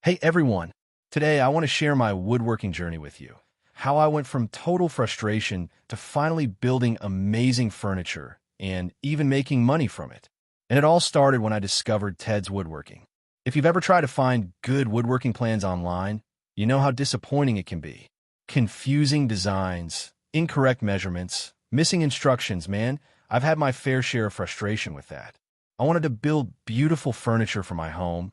Hey everyone! Today I want to share my woodworking journey with you. How I went from total frustration to finally building amazing furniture and even making money from it. And it all started when I discovered Ted's Woodworking. If you've ever tried to find good woodworking plans online, you know how disappointing it can be. Confusing designs, incorrect measurements, missing instructions, man. I've had my fair share of frustration with that. I wanted to build beautiful furniture for my home,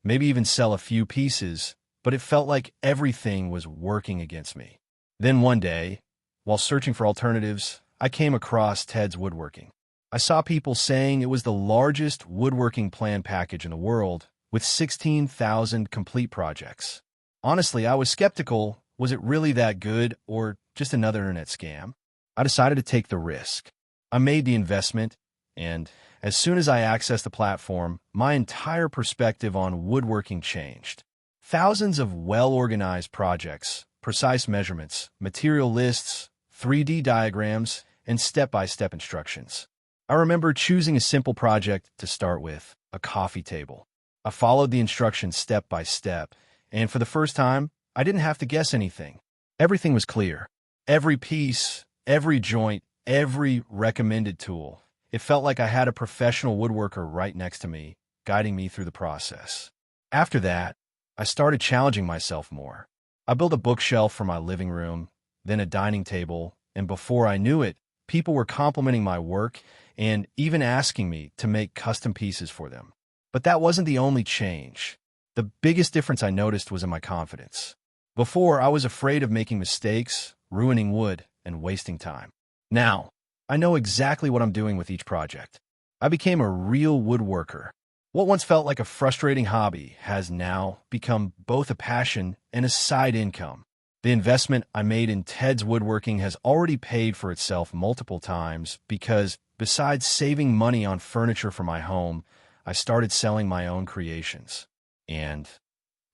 maybe even sell a few pieces, but it felt like everything was working against me. Then one day, while searching for alternatives, I came across Ted's Woodworking. I saw people saying it was the largest woodworking plan package in the world, with 16,000 complete projects. Honestly, I was skeptical. Was it really that good, or just another internet scam? I decided to take the risk. I made the investment, and as soon as I accessed the platform, my entire perspective on woodworking changed. Thousands of well-organized projects, precise measurements, material lists, 3D diagrams, and step-by-step instructions. I remember choosing a simple project to start with, a coffee table. I followed the instructions step by step, and for the first time, I didn't have to guess anything. Everything was clear. Every piece, every joint, every recommended tool. It felt like I had a professional woodworker right next to me, guiding me through the process. After that, I started challenging myself more. I built a bookshelf for my living room, then a dining table, and before I knew it, people were complimenting my work and even asking me to make custom pieces for them. But that wasn't the only change. The biggest difference I noticed was in my confidence. Before, I was afraid of making mistakes, ruining wood, and wasting time. Now, I know exactly what I'm doing with each project. I became a real woodworker. What once felt like a frustrating hobby has now become both a passion and a side income. The investment I made in Ted's Woodworking has already paid for itself multiple times because, besides saving money on furniture for my home, I started selling my own creations. And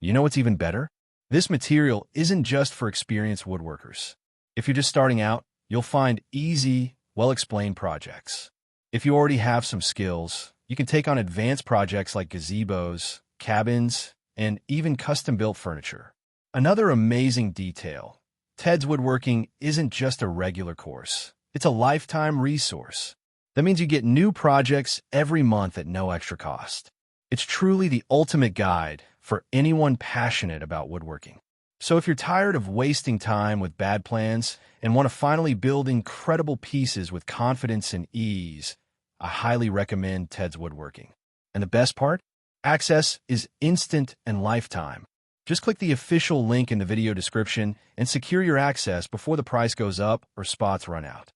you know what's even better? This material isn't just for experienced woodworkers. If you're just starting out, you'll find easy, well-explained projects. If you already have some skills, you can take on advanced projects like gazebos, cabins, and even custom-built furniture. Another amazing detail, Ted's Woodworking isn't just a regular course. It's a lifetime resource. That means you get new projects every month at no extra cost. It's truly the ultimate guide for anyone passionate about woodworking. So if you're tired of wasting time with bad plans and want to finally build incredible pieces with confidence and ease, I highly recommend Ted's Woodworking. And the best part? Access is instant and lifetime. Just click the official link in the video description and secure your access before the price goes up or spots run out.